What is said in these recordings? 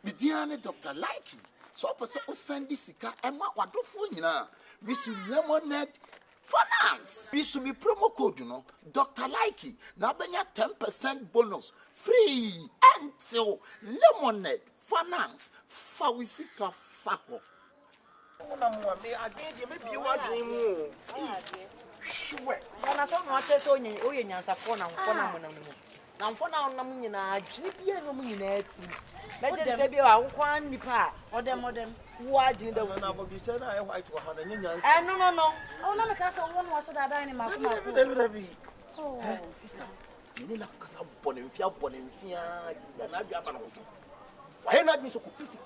Bidiane Dr. Likee. So opposite Sandy Sika and what wonderful, we should lemonade finance. We should be promo code, Dr. Likee. Now, 10% bonus free until lemonade finance. Fawisika Fako. I'm for now, I'm in a GP and woman. Let them say, I want nipa or them. Why did the one of you said I white to 100 million? No. Oh, no, because I want to that dining my oh, sister. You need not because I'm born in fear, and I have an auto. Why not be so busy?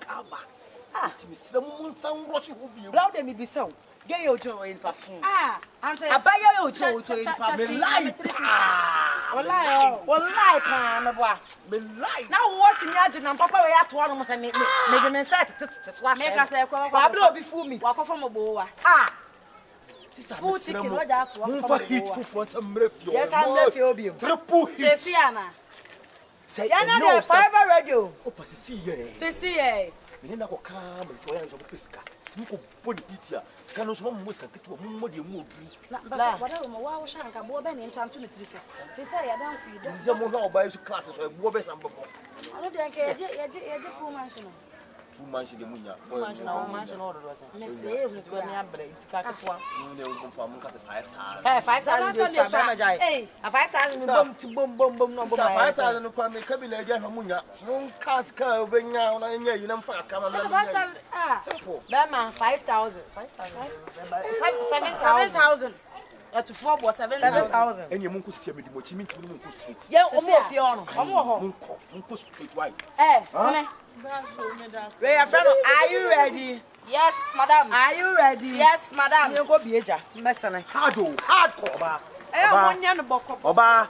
Ah, some rushing will be loud and be so. Gay your in perfume. Ah, and I buy your to in perfume. Wallahi, Pamela. Now, what's in Yajin and Papa? I have to one of me. Maybe me set to swap. Make us a Pablo before me. Walk from a boa. Ah, sister, food chicken, what that one for heat for some refuge. Yes, I'm refuge. Triple hit. Say, I know, fiber radio. Oh, see, we never come and so I am Pisca. Smoke body here. Scanos one must get to a more mood. But whatever, wow, shank, a boy and time to the three. They say I don't feed them. Some buys classes or Bobby number. I don't care. I 2 months in the moon. 2 months in our mansion order. Let's say, when I break, $5,000. 5,000 boom, no 5,000 for me. Come in again, Munya. No casca when now and you don't come. Simple. Bama 5,000. 7,000. To 4 was 7,000. And you won't see me the Mochimi Street. Yeah, almost Munko Street. Why? Are you ready? Yes, madam. Are you ready? Yes, madam. You go be a messenger. Hardcore. Oba.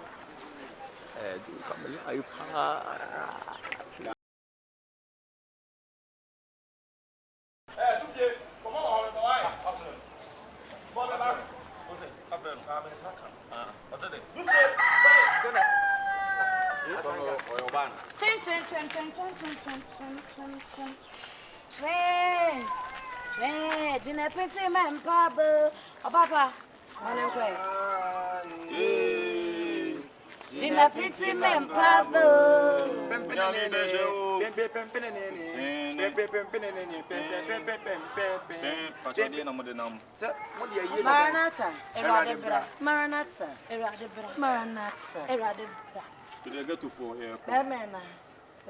They get to 4 here. If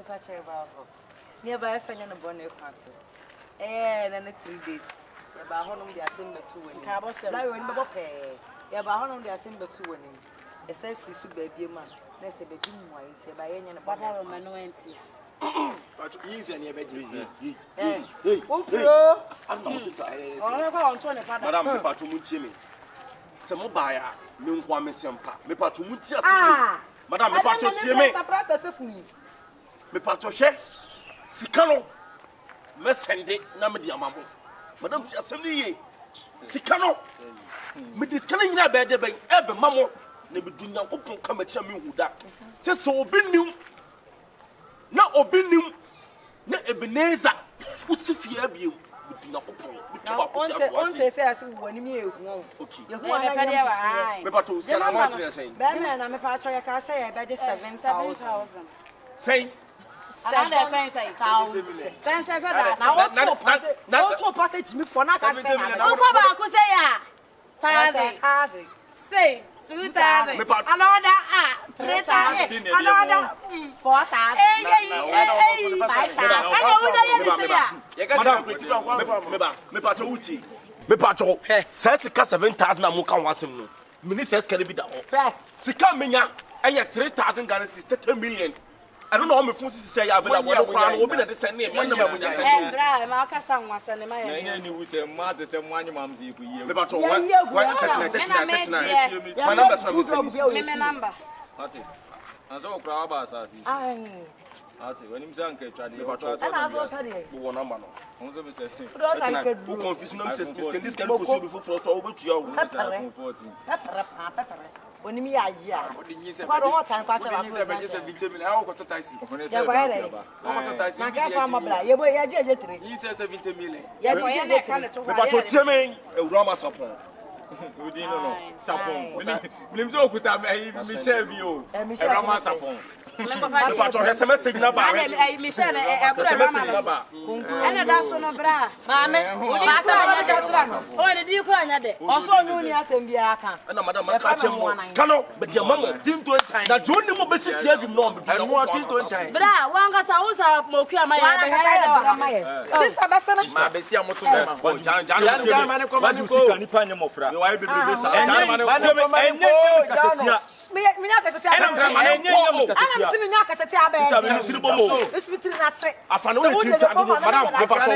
I tell you about nearby, I sang in a bonnet castle. Then 3 days. About how long they are similar to winning. I remember pay. About how long they are similar to winning. It says, baby, man. Let's say, baby, white, by any and about our manuency. But easy and your bedroom. Hey, I'm not to say, Madame Patumuchimi. Some buyer, no one messampa. Me Patumutia. Madame Patumuchimi. Me Patoche. Sikano. Messende, Namadi Amamo. Madame Assembly. Sikano. Me discanning that bed, ever mammo. Never do not open come at Chamu who that. Says so, Obinum. Not Obinum. Not Ebenezer. What's the fear of you? Now, on say, when you okay. You're about to say, I'm a part of your car, say, I bet 7,000. Say, now, passage me for nothing. Say, 2,000. Another 3,000. Another 4,000. Me pato, says 7,000 and Mukan was him. Ministers can be done. Sika Minya, and yet 3,000 guarantees 30 million. I don't know how many fools say I will be at the same name. And Marcus was sending my name. You say, Mother, some one mom's you. About one number. As all crowbars, ati when him say anke twa dey and I saw sorry wo na ma no onzo be say who confuse no say this can go so before so obetua wo iPhone 14 pepper oni mi ayi a kwa do time kwa cha say be just 20 million how go to taxi ya kwa ele how go to taxi na ka fa mabla ye bo ya je 3 he say 70 million ya ko ya na ka le to me pa to tie men Awurama sapon we didn't know sapon blim so okuta Michelle bi o Awurama sapon pa to hese message na ba Michelle e bro Awurama ene da so no bra maame ba sa ba ka tra no o ne di ko anya de o so nu ni asem bia aka na madam ka chem skano be dia mamo tinto time na joni mo be si fia bi no be no tinto time bra wan ka sa wo sa moku ama ya be ha sister ba sana ma be si amoto be ma jan ma ju sika ni pa nyamo fra wa be be sa enye kasetia minya kasetia enye nyamo ana msi minya kasetia be hospital na tse afana wo ti twa do madam me pa to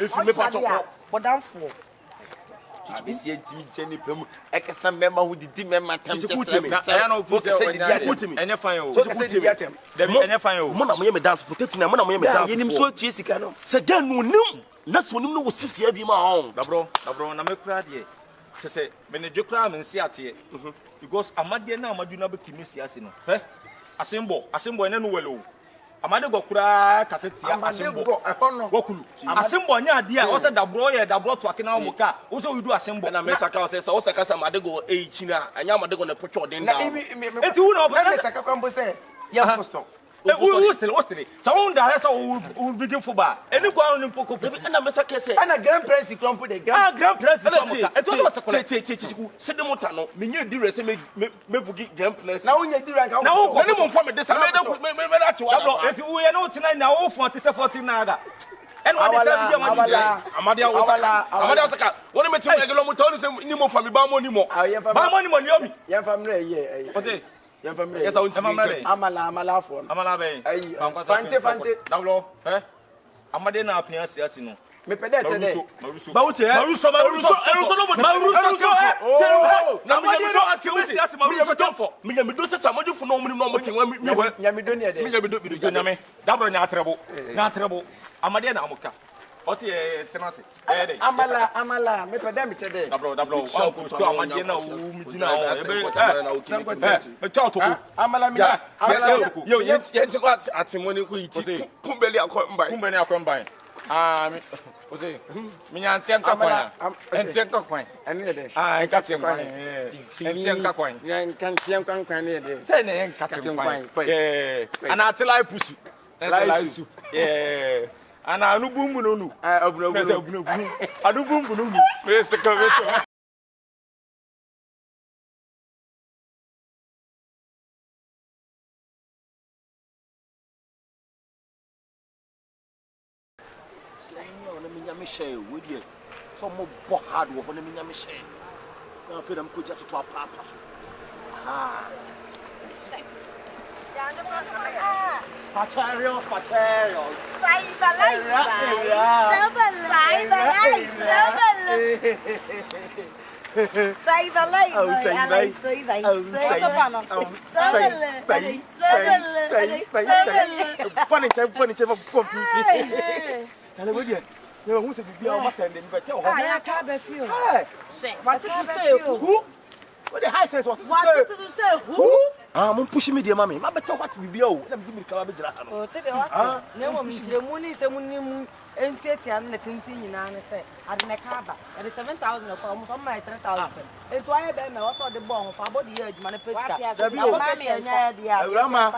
if me pa to bodamfo abesi entimi cheni pam ekesa mema hu didi mema tam just I know for enye fan o enye fan o mo na mo ye me dance for 30 na mo na mo ye me dance yenim so tie sika no se dan no nim na so nim no wo sifia bi ma on dabro na me kura de se me ne dwekura me nsi ate because amade na amadu na be kimisi ase no asembo ene no welo amade gokura kasetia asembo gokulu asembo nya ade a o se dabro ye dabro to akena mo ka o se widu asembo na me saka o se o saka sa amade go china anya amade go na potwo den da eti wu na o me saka kwambo se ya posto we still so on da so we begin football eni kwa no poko na me saka se ana grand press crumple the grand press so mo ka eto what kola se de mota no me nye di rese me bugi grand press na wo nye di rank na wo ko mo mfa me de sa me da chi wa eti wo ye no tina na wo 40 naira and what they say be amade wo saka woni me ti wo egelo mo to ni se ni mo fa me ba mo ni mo ni omi yan family ye ote yan family yes I want to amala for amala be fante dawlo amade na apia siasi no me pede tede maruso no mo na amade no akimi siasi maruso tonfo me do se sa mojufu no mu no mo tenwa mi nyamido ne de me do nyame dabro nya atrebo amade na amuka o se tenase amala me pede me tede dabro to amade na u mi gina o chao to amala mi yo yenti ko atimoni ko yiti kumbeli akomban o se mi nya ntien ka kwan enu de nka tien kwan ntien ka kwan kan tien kwan ne de se ne nka tien kwan ana atilai pusu laisu ana anu bumbu no nu obunobu anu bumbu no nu me se ka veto Michelle, would you? Some more hard work on the Michelle. Now, for them, could just to a papa. Materials. You who said be almost sending me tell her. I can't be feel. What is to say who? What the high sense what to say who? Mum push me dear mammy. My better what to be oh. Let me give me Calabria. Oh, take what? No one means the money, some money, and city and the tinting in an affair at Necaba. And 7,000 of almost on my 3,000. It's why I bet me what the bomb for about the year, Manifesta.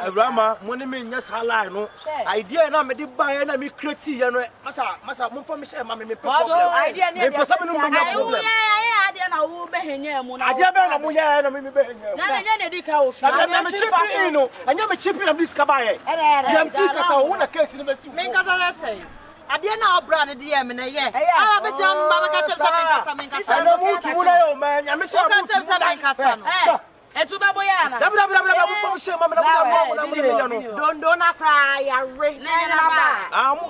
Awurama, money mean yes, hala no. Idea na me di buy na me create ya no. Masa mo for me share mammy me problem. Idea near the problem. idea na wo be henye mu na. Idea be na mo ya na me be henye. Na na di ka wo fi. Na me chipi no. Anya me chipi na please ka buy. Yam ti ka sa wo na case ni be su. Me ka sa say. Adie na obra ne de me na ye. Ala be jan baba ka chep sa me ka sa. Na mu tu mu na yo man. Ya me share mu tu ka sa no. Etu ba boya na. Dabra mo for share mammy na no. Don na cry ya re. Na ba. Mu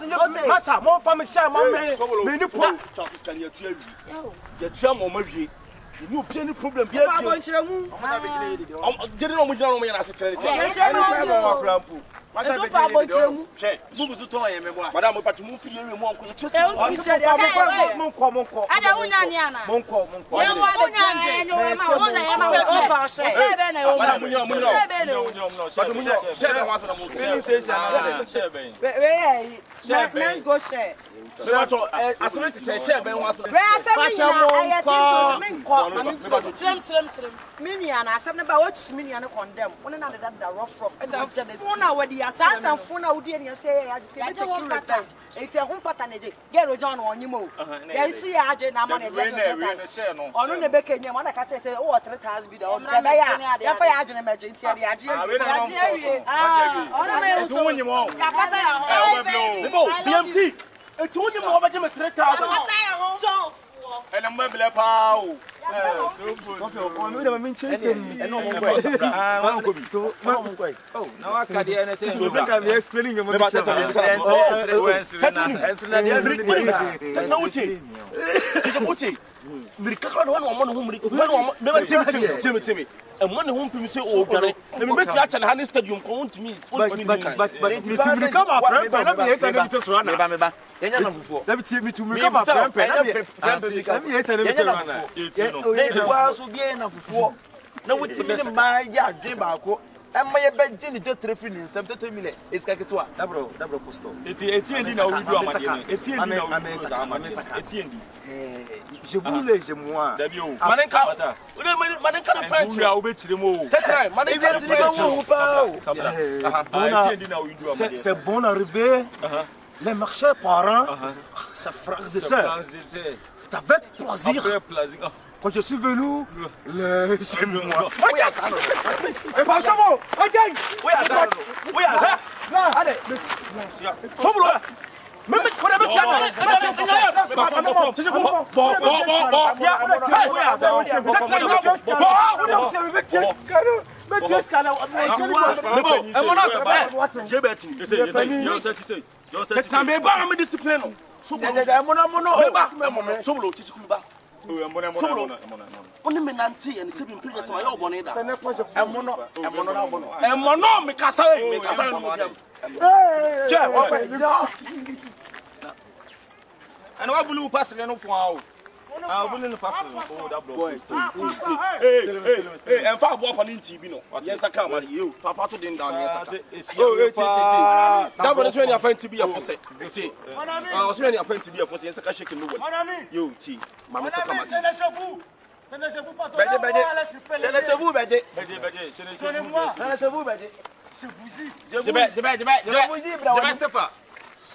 masa mo for me share mammy. Me ni po. Ya tua mo ma wie. You pay any problem. Papa bonchiremu. Jere no mo jira no mo yana setere. Masa be bonchiremu. Che, bubu so ton ye mebo. Madam mo patu mo fi yewe mo anko. Monko. Ada unya ni ana. Monko. Ye mo unya ni we ma wo na ye ma wo se. Se be na wo. Madam munyo. Men go share. Share asement say share ben wa so. Mimi ana asem na ba wo chi mini ana condemn. Wona na da rough. Funa wadi ya sansa funa wudi ni say ya dey take revenge. Eti ehun pata na dey. Get John onyimo. Ya isi ya age na ma na dey. Onu na be kenye ma na ka say o 3000 bi da o be ya fa ya age na meje nti ya age. Onu me uso. Ya pata ya ho. BMT. Eti wonyi mo ba je me 3000. Pata ya ho. Ene mo bele pa o. So good. Okay, o me dem me chase ni. E no mo go. Mo go bi. So mo go. Oh, na wa ka dey na say so can be explaining your mother. Na wuce. Kike wuce. Mirika ka no mo no hu mirika. Me ba timi. E mo ne hu mpim se o dware. Na me betu acha na Hanin Stadium ko ntimi. But mirika ma prempe na me yeta na bitu so na. Me ba. Yenya na fufuo. Na bitu mirika ma prempe na me yeta na bitu so na. Wa so bie na fufuo. Na wuti mi ne ma ya adwe ba ko. Emma ye benti ni to trefi ni nsem tete mi le eska keto a. Dabro posto. Eti ndi na we do amade ni. Eti ndi na we do amade. Eti ndi. Je voulais je moi. Dabi o. Manenka. Manenka na French. Ura obetire mo. Tete, manenka na French. Eti ndi na we do amade. C'est bon arrivé. Les marchés parents. Ça frères et sœurs. C'est avec plaisir. Quand je suis venu, chez moi. Et pas ça bon. Allez. Sobolo. Même quand on a Oni menanti and seven previous my own bonnet. And mono me casa and what blue passing no for our blue passing. Oh, that boy. Hey, and far walk on TV. No, yes, I come at you. Papa to them down. Yes, that was when you're going to be a fosse. I was when you're going to be a fosse. Yes, I shake no one. You, T. Mamma,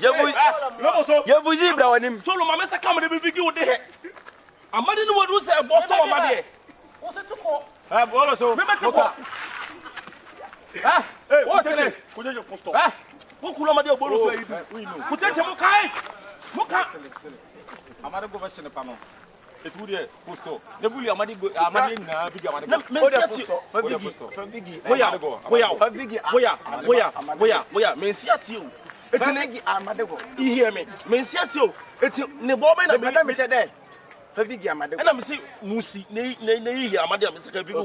Je vous dis Brawanim. Solo mama sa kamera be vigi o de he. Amade no wadu say bosto o made. O se tuko. Ah, bolo so. Me tuko. Ah, o se le. Ko je posto. Ah. Ko kula made o bolo so yi. Ko tete mo kai. Mo ka. Amade go version pa no. Etu de posto. Ne buli amade na bigi amade. Me posto. Fa bigi. Oya. Me siati o. It's an egg, Amadego. You hear me? Mensiatio, it's Neboman and Madame Chade. Favigi Amadego. And I'm saying, Musi, nay, Madame,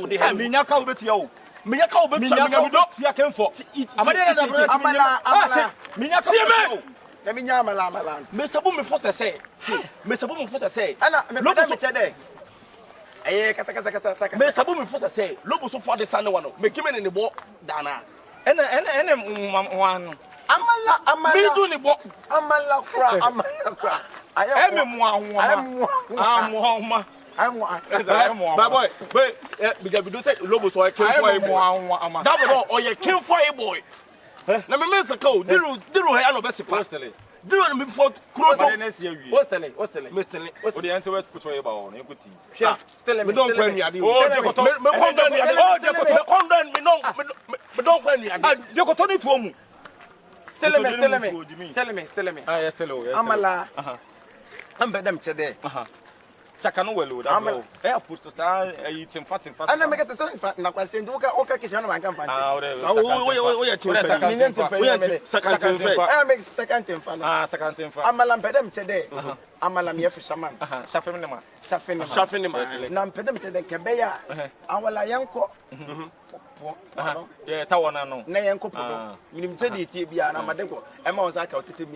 they have Minaka with you. Minaka with you, I came for it. Amala, Minaka, Minamala. Mr. Boom first say, Mr. Boom first say, Anna, Madame Chade. Mr. Boom first say, Lobo so far the son one, make him in the boat, Dana. And one. Amala. Me do ni bo. Amala kra. I am my boy. Because we do say Lobo so I came for him. That boy, you came for a boy. Na me mensa ko diru he no best personally. Diru me before cross next year. What's telling? O dey enter west put for ba o na ekuti. Sha, still me don kwan nuade. Oh, dey koto. Me condemn nuade. Oh, dey koto. Condemn me no. Me don kwan nuade. Ah, dey koto ni tuo mu. Still me. Ah, yes, still. Amala. I'm bedam chede. Sakano well, that airport to start eating fat. And I make it a son. Na kwa send uka kisha na wanka mfante. Second thing fa. Second thing fa. Amala mpedem chede. Amala me fisherman. Shafenema. Na mpedem chede kebeya. Awala yanko. Yeah, tawana no. Na yanko podo. Minim chede tie bia na madenko. Ema won ka 30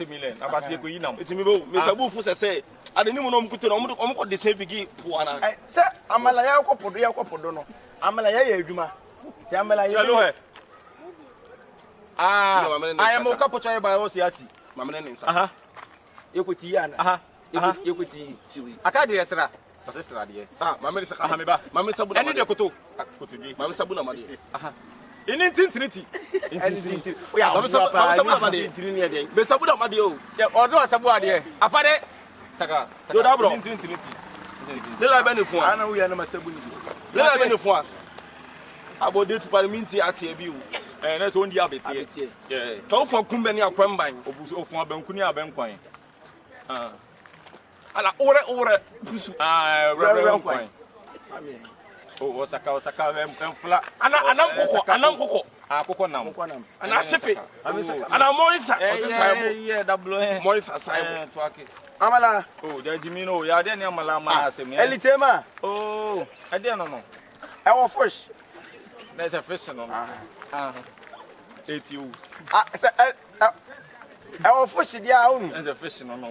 million. Abasi ko yinam. Etimi bo, me sabu fu se adeni mu no mkuto no omko de se bigi puana. Se amala yanko podo no. Amala ya adwuma. Ya amala ya hello he. I am a couple of by Osiasi. Mamma Ninsa. Yekuti yana. Yekuti tiwi. Akadi esra. Pasesra die. Mamma is a hameba. Mamma Sabuna. Any de koto. Mamma Sabuna Madi. In infinity. We are Sabuna Madi. The Sabuna Madio. Yeah, or Sabua die. Afade. Saka. Do dabro. Infinity. De la benefo. Ana we are no Sabuni. De la benefo. About it to Parliamentary at you. And that's only a bit here. Yeah. Come for Kumbani or Quambine, or for Benkunia Benquine. And ora. Oh, Saka, and flat. And Uncle. And I ship it. And I'm Moisa. Yeah, double Moisa. Amala. Oh, there's Jimino. Yeah, then Amala. Elitema. Oh, I don't know. Our fish. There's a fish on. It's you. Our fish, dear own. And the fish on.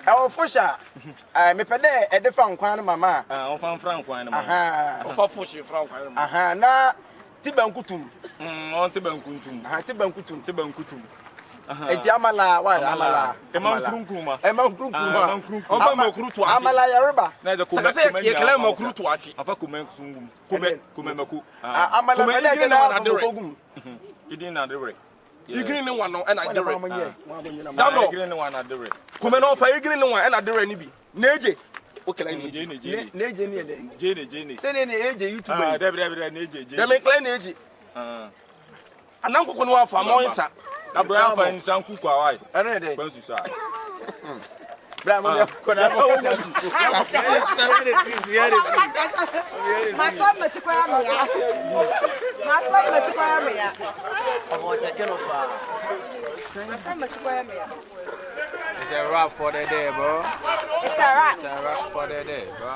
Our fish, me pede a different kind, mamma. On Frank wine. For fish from. Na Tibankutum. On Tibankutum. Eti amala wa amala. Emma Krunkuma. Amala Yoruba. Na the Kume Krutuaki. Afa Kumeku. Amala pede na Ogum. You didn't have the way. You green one and I direct. Double green one at the way. Come on, for you green one and I direct Nibi. Neje. Okay, Jenny. Jenny. Send any age YouTube. They make clean age. And Uncle Konwa for Moisa. Abraham and Sanku Kwai. I know they. When you say. Brahma, It's a wrap for the day, bro. It's a wrap. It's a wrap for the day, bro.